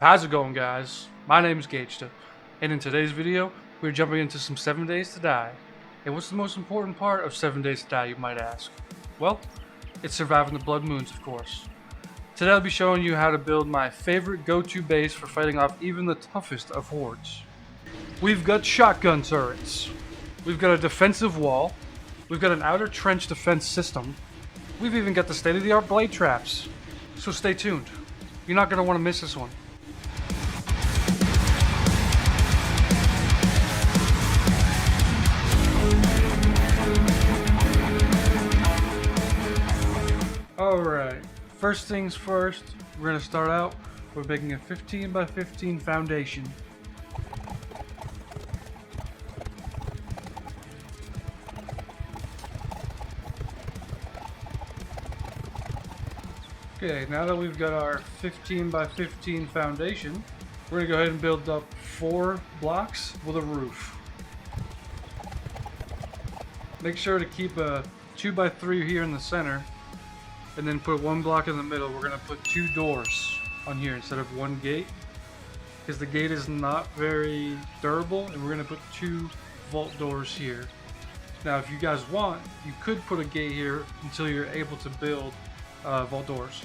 How's it going, guys? My name is Gagesta, and in today's video, we're jumping into some 7 Days to Die. And what's the most important part of 7 Days to Die, you might ask? Well, it's surviving the blood moons, of course. Today I'll be showing you how to build my favorite go-to base for fighting off even the toughest of hordes. We've got shotgun turrets. We've got a defensive wall. We've got an outer trench defense system. We've even got the state-of-the-art blade traps. So stay tuned. You're not going to want to miss this one. Alright, first things first, we're going to start out with making a 15 by 15 foundation. Okay, now that we've got our 15 by 15 foundation, we're going to go ahead and build up 4 blocks with a roof. Make sure to keep a 2 by 3 here in the center, and then put 1 block in the middle. We're going to put 2 doors on here instead of 1 gate, because the gate is not very durable, and we're going to put 2 vault doors here. Now if you guys want, you could put a gate here until you're able to build vault doors.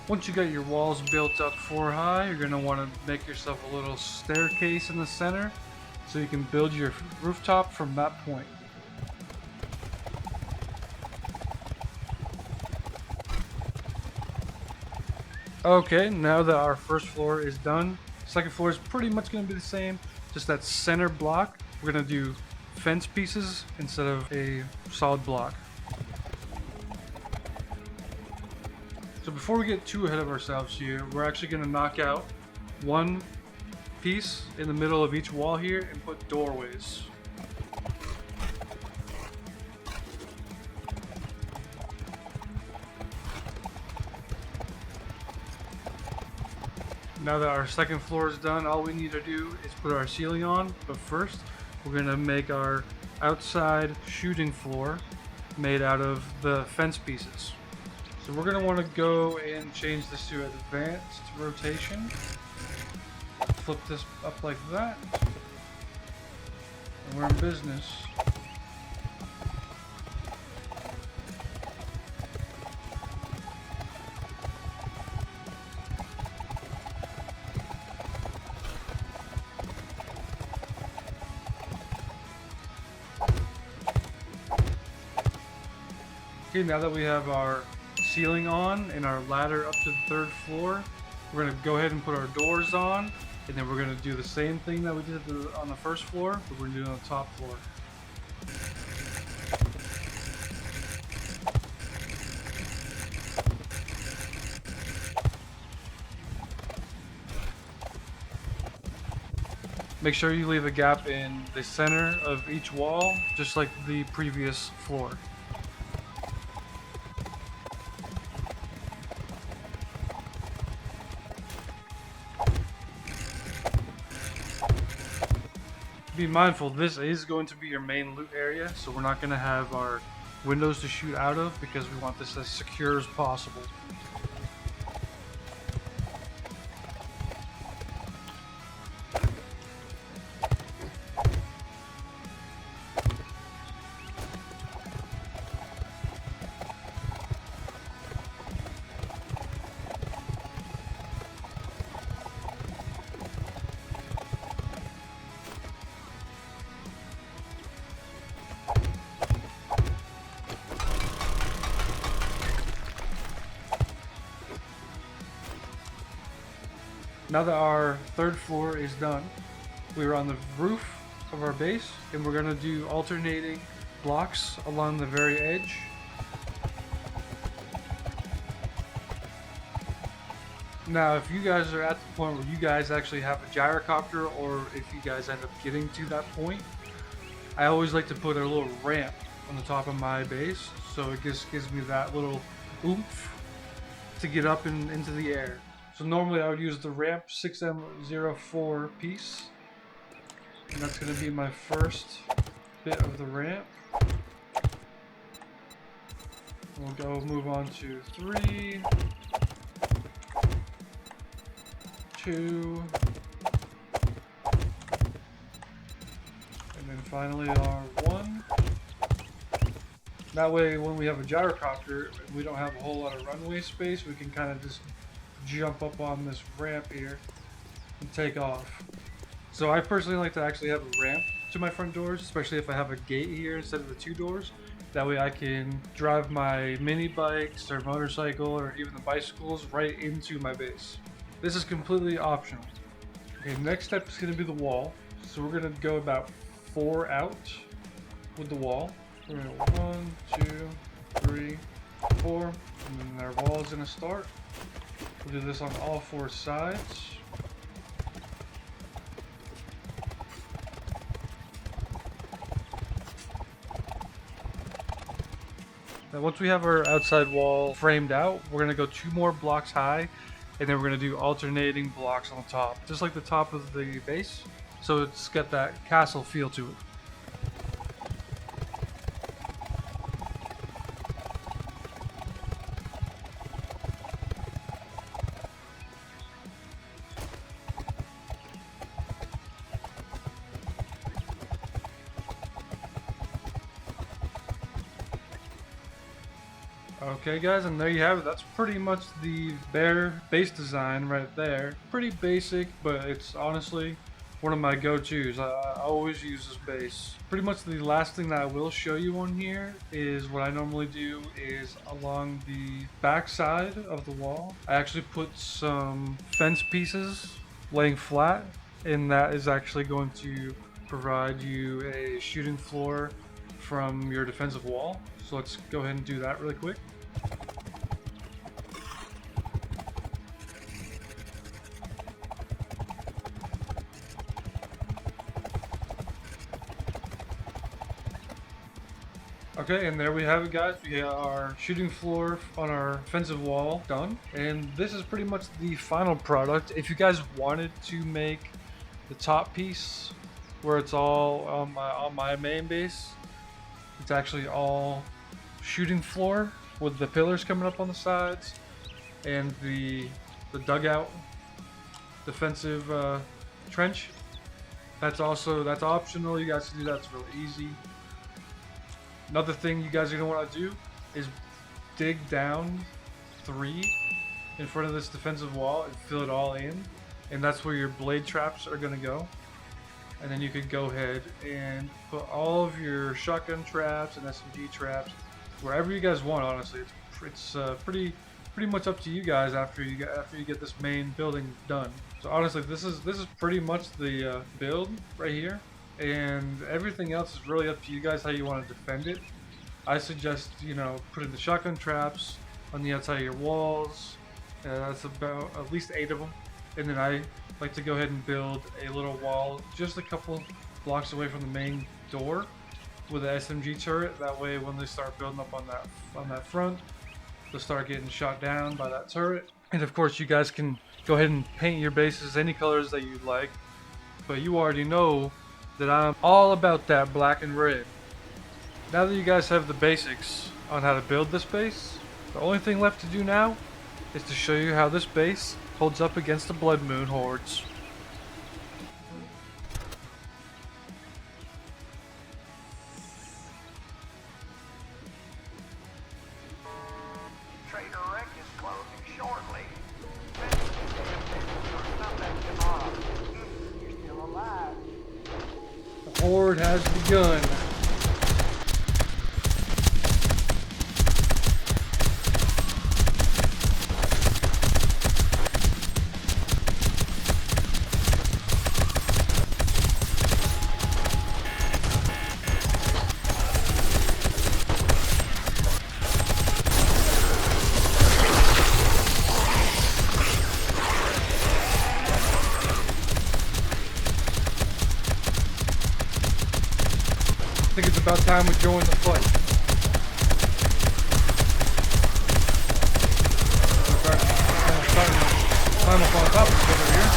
Once you got your walls built up 4 high, you're going to want to make yourself a little staircase in the center so you can build your rooftop from that point. Okay, now that our first floor is done, second floor is pretty much going to be the same. Just that center block, we're going to do fence pieces instead of a solid block. So before we get too ahead of ourselves here, we're actually going to knock out 1 piece in the middle of each wall here and put doorways. Now that our second floor is done, all we need to do is put our ceiling on, but first we're going to make our outside shooting floor made out of the fence pieces. So we're going to want to go and change this to advanced rotation. Flip this up like that, and we're in business. Okay, now that we have our ceiling on and our ladder up to the 3rd floor, we're going to go ahead and put our doors on, and then we're going to do the same thing that we did on the 1st floor, but we're going to do it on the top floor. Make sure you leave a gap in the center of each wall, just like the previous floor. Be mindful, this is going to be your main loot area, so we're not going to have our windows to shoot out of because we want this as secure as possible. Now that our 3rd floor is done, we're on the roof of our base, and we're going to do alternating blocks along the very edge. Now if you guys are at the point where you guys actually have a gyrocopter, or if you guys end up getting to that point, I always like to put a little ramp on the top of my base, so it just gives me that little oomph to get up into the air. So normally I would use the ramp 6M04 piece, and that's going to be my first bit of the ramp. We'll go move on to 3, 2, and then finally our 1. That way, when we have a gyrocopter, we don't have a whole lot of runway space. We can kind of just jump up on this ramp here and take off. So I personally like to actually have a ramp to my front doors, especially if I have a gate here instead of the 2 doors. That way I can drive my mini bikes or motorcycle or even the bicycles right into my base. This is completely optional. Okay, next step is going to be the wall. So we're going to go about 4 out with the wall. We're going to 1, 2, 3, 4, and then our wall is going to start. We'll do this on all 4 sides. Now once we have our outside wall framed out, we're going to go 2 more blocks high, and then we're going to do alternating blocks on the top, just like the top of the base, so it's got that castle feel to it. Okay guys, and there you have it. That's pretty much the bare base design right there. Pretty basic, but it's honestly one of my go-tos. I always use this base. Pretty much the last thing that I will show you on here is what I normally do is along the back side of the wall. I actually put some fence pieces laying flat, and that is actually going to provide you a shooting floor from your defensive wall. So let's go ahead and do that really quick. Okay, and there we have it guys. We got our shooting floor on our defensive wall done. And this is pretty much the final product. If you guys wanted to make the top piece where it's all on my main base, it's actually all shooting floor with the pillars coming up on the sides and the dugout defensive trench. That's optional. You guys can do that. It's really easy. Another thing you guys are gonna want to do is dig down 3 in front of this defensive wall and fill it all in, and that's where your blade traps are gonna go. And then you could go ahead and put all of your shotgun traps and SMG traps wherever you guys want. Honestly, it's pretty much up to you guys after you get this main building done. So honestly, this is pretty much the build right here, and everything else is really up to you guys how you want to defend it. I suggest, you know, putting the shotgun traps on the outside of your walls. That's about at least 8 of them, and then I like to go ahead and build a little wall just a couple blocks away from the main door with an SMG turret. That way when they start building up on that front, they'll start getting shot down by that turret. And of course you guys can go ahead and paint your bases any colors that you'd like, but you already know that I'm all about that black and red. Now that you guys have the basics on how to build this base, the only thing left to do now is to show you how this base holds up against the Blood Moon hordes. The horde has begun. I think it's about time we join the fight. Climb up on top of each other here.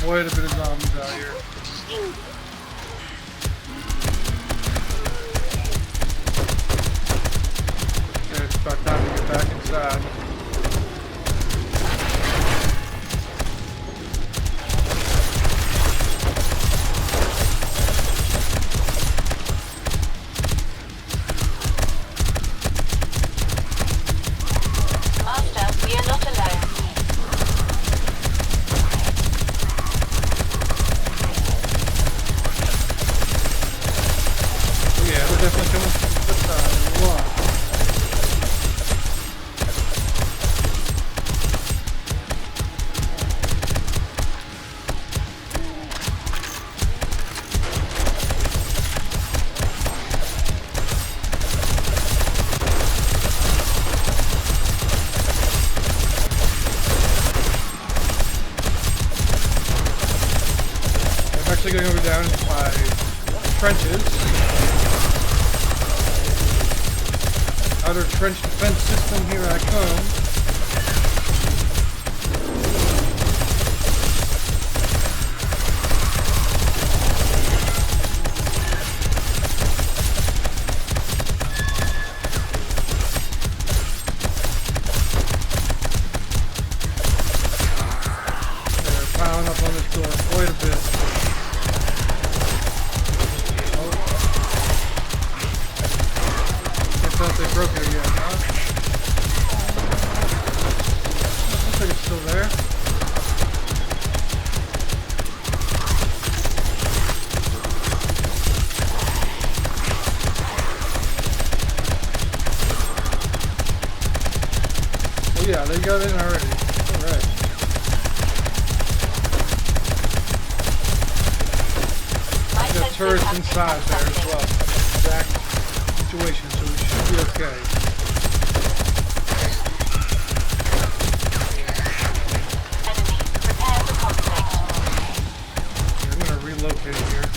quite a bit of zombies out here. Okay, it's about time to get back inside. Master, we are not alone. Yeah, we're definitely coming from this side. Wow. I'm actually going to go down into my trenches. Outer trench defense system, here I come. They're piling up on this door quite a bit. Guess they broke it again, huh? Looks like it's still there. Oh yeah, they got in already. Alright. Got turrets inside there as well. Exact situation, so we should be okay. Enemy, prepare for conflict. I'm gonna relocate here.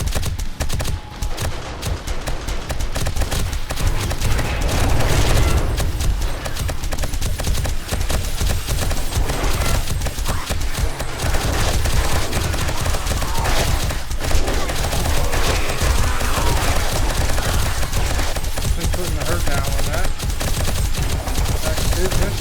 Been putting the hurt down on that. Back to business.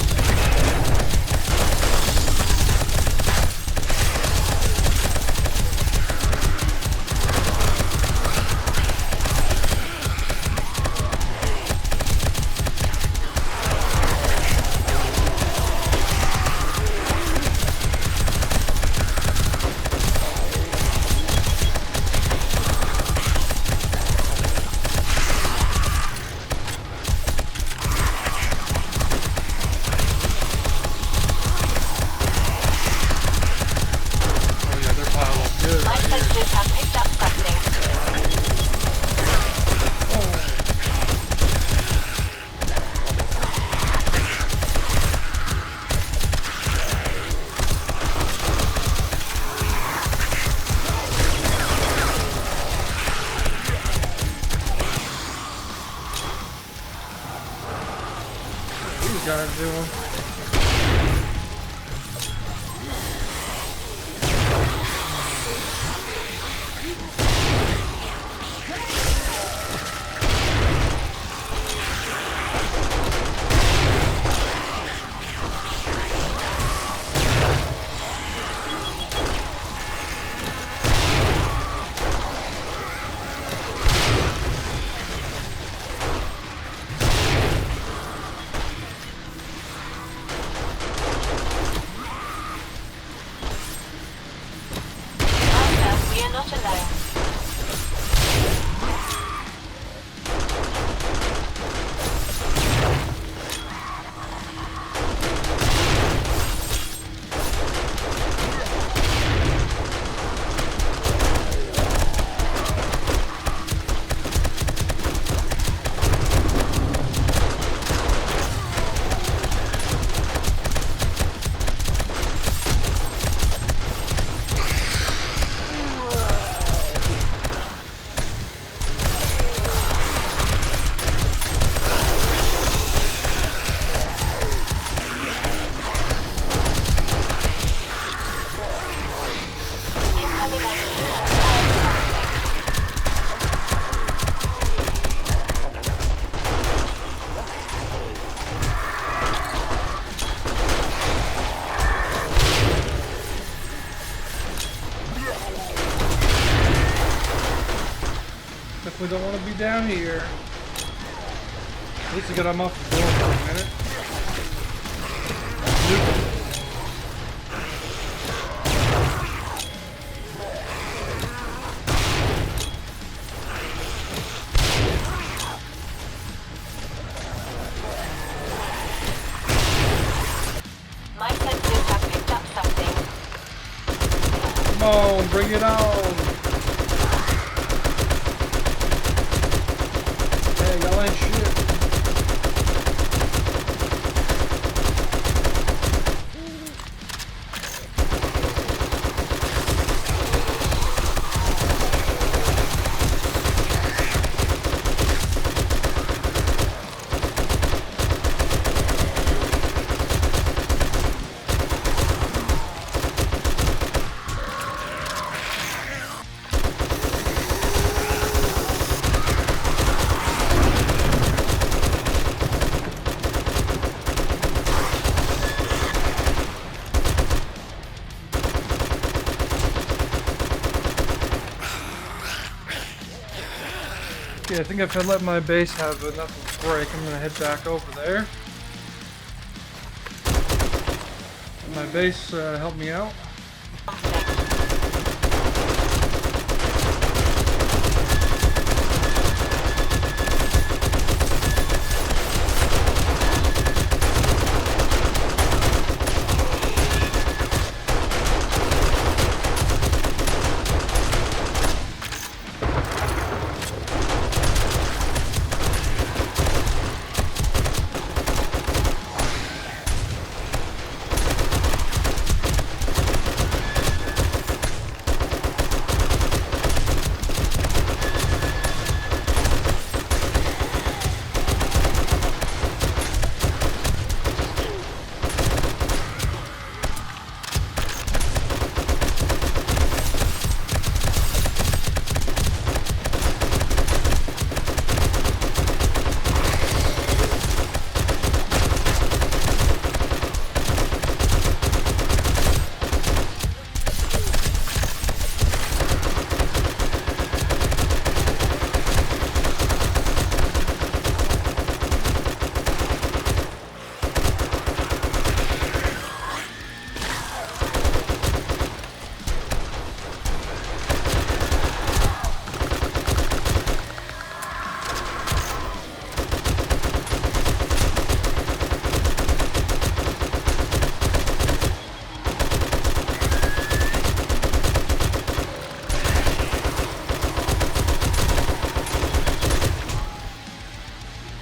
Oh yeah, they're piled up good My right here. sensors have picked up something. These guys do them. Master, we are not alone. definitely don't want to be down here. At least I got him off the door for a minute. My sensors have picked up something. Come on, bring it on. Hey, y'all ain't shit. Okay, I think if I let my base have enough of a break, I'm gonna head back over there. My base helped me out.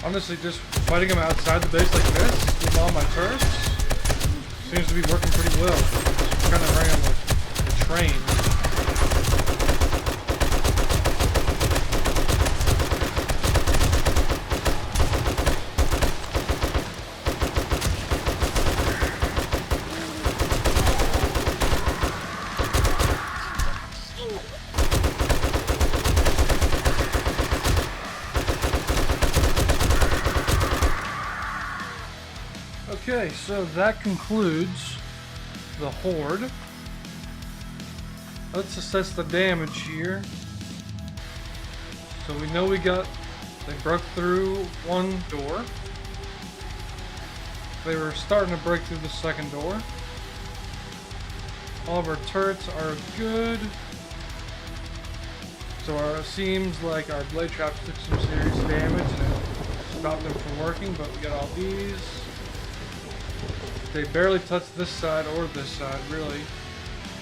Honestly, just fighting them outside the base like this, with all my turrets, seems to be working pretty well. Just kind of ran like a train. Okay, so that concludes the Horde. Let's assess the damage here. So we know they broke through one door. They were starting to break through the second door. All of our turrets are good. So it seems like our blade traps took some serious damage and it stopped them from working, but we got all these. They barely touched this side or this side, really.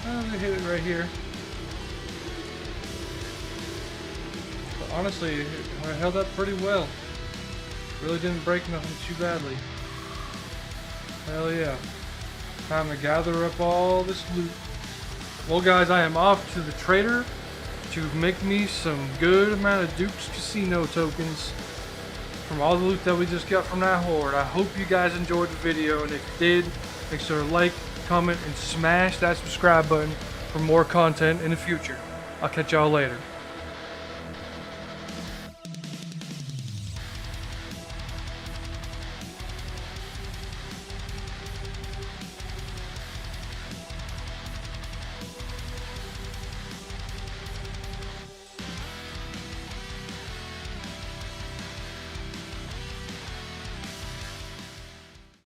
Oh, they hit it right here. But honestly, it held up pretty well. Really didn't break nothing too badly. Hell yeah. Time to gather up all this loot. Well guys, I am off to the trader to make me some good amount of Duke's Casino tokens from all the loot that we just got from that horde. I hope you guys enjoyed the video, and if you did, make sure to like, comment, and smash that subscribe button for more content in the future. I'll catch y'all later.